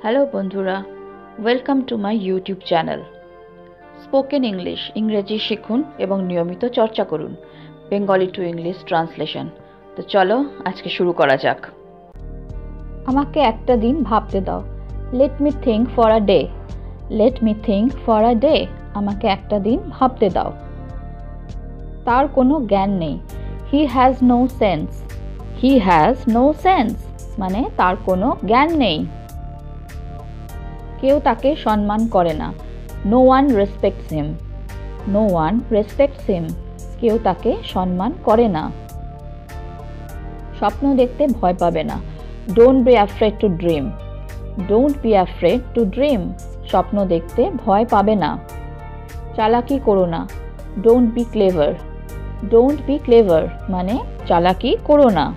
Hello বন্ধুরা, welcome to my YouTube channel spoken English. ইংরেজি শিখুন এবং নিয়মিত চর্চা করুন। Bengali to English translation. তো চলো আজকে শুরু করা যাক। আমাকে একটা দিন ভাবতে দাও। Let me think for a day. Let me think for a day. আমাকে একটা দিন ভাবতে দাও। তার কোনো জ্ঞান নেই। He has no sense. He has no sense মানে তার কোনো জ্ঞান নেই। কেউ তাকে সম্মান করে না। নো ওয়ান রেসপেক্টস হিম। নো ওয়ান রেসপেক্টস হিম। কেউ তাকে সম্মান করে না। স্বপ্ন দেখতে ভয় পাবে না। Don't be afraid to dream. Don't be afraid to dream. স্বপ্ন দেখতে ভয় পাবে না। চালাকি করো না। Don't be clever. Don't be clever মানে চালাকি করো না।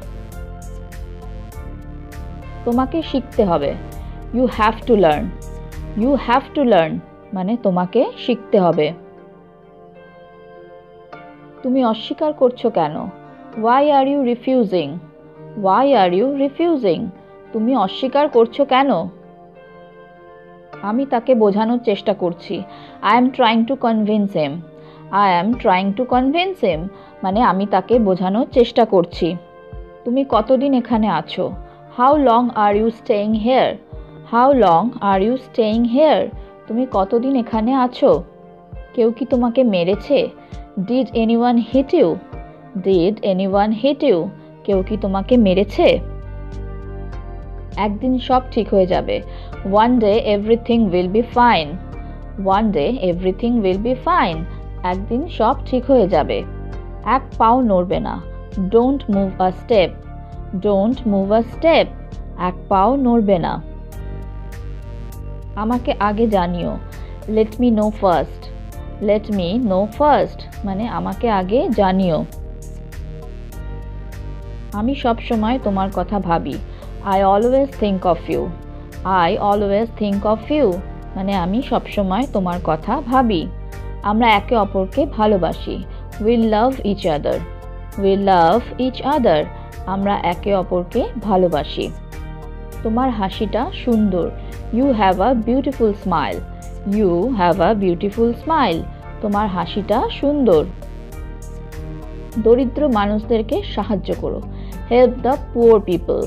তোমাকে শিখতে হবে। You have to learn. You have to learn মানে তোমাকে শিখতে হবে। তুমি অস্বীকার করছো কেন? Why are you refusing? Why are you refusing? তুমি অস্বীকার করছো কেন? আমি তাকে বোঝানোর চেষ্টা করছি। I am trying to convince him. I am trying to convince him মানে আমি তাকে বোঝানোর চেষ্টা করছি। তুমি কতদিন এখানে আছো? How long are you staying here? How long are you staying here? তুমি কতদিন এখানে আছো? কেউ কি তোমাকে মেরেছে? Did anyone hit you? Did anyone hit you? কেউ কি তোমাকে মেরেছে? একদিন সব ঠিক হয়ে যাবে। One day everything will be fine. One day everything will be fine একদিন সব ঠিক হয়ে যাবে। এক পাও নড়বে না। Don't move a step. Don't move a step এক পাও নড়বে না। আমাকে আগে জানিও। Let me no first. Let me no first মানে আমাকে আগে জানিও। আমি সব সময় তোমার কথা ভাবি। I always think of you. I always think of you মানে আমি সব সময় তোমার কথা ভাবি। আমরা একে অপরকে ভালোবাসি। We love each other. We love each other আমরা একে অপরকে ভালোবাসি। তোমার হাসিটা সুন্দর। You have a beautiful smile. You have a beautiful smile তোমার হাসিটা সুন্দর। দরিদ্র মানুষদেরকে সাহায্য করো। Help the poor people.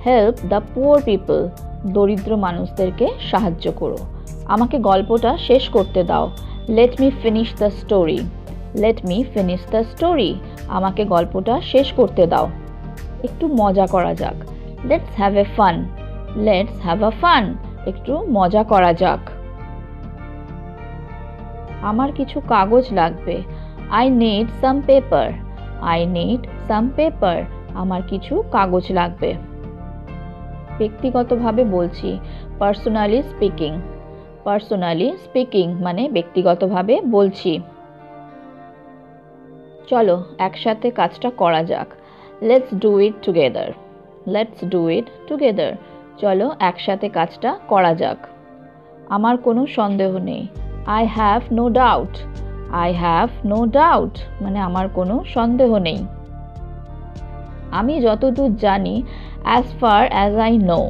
Help the poor people দরিদ্র মানুষদেরকে সাহায্য করো। আমাকে গল্পটা শেষ করতে দাও। Let me finish the story. Let me finish the story আমাকে গল্পটা শেষ করতে দাও। একটু মজা করা যাক। Let's have a fun. Let's have a fun একটু মজা করা যাক। আমার কিছু কাগজ লাগবে। I need some paper. I need some paper আমার কিছু কাগজ লাগবে। ব্যক্তিগতভাবে বলছি। Personally speaking. পার্সোনালি স্পিকিং মানে ব্যক্তিগতভাবে বলছি। চলো একসাথে কাজটা করা যাক। Let's do it together. Let's do it together চলো একসাথে কাজটা করা যাক। আমার কোনো সন্দেহ নেই। I have no doubt. I have no doubt মানে আমার কোনো সন্দেহ নেই। আমি যতদূর জানি। As far as I know.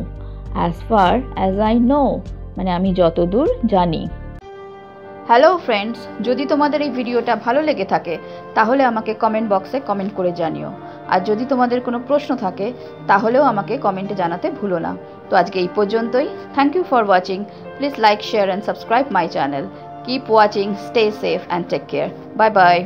As far as I know মানে আমি যতদূর জানি। হ্যালো ফ্রেন্ডস, যদি তোমাদের এই ভিডিওটা ভালো লেগে থাকে তাহলে আমাকে কমেন্ট বক্সে কমেন্ট করে জানিও। আর যদি তোমাদের কোনো প্রশ্ন থাকে তাহলেও আমাকে কমেন্টে জানাতে ভুলো না। তো আজকে এই পর্যন্তই। Thank you for watching. Please like, share and subscribe my channel. Keep watching, stay safe and take care. Bye by.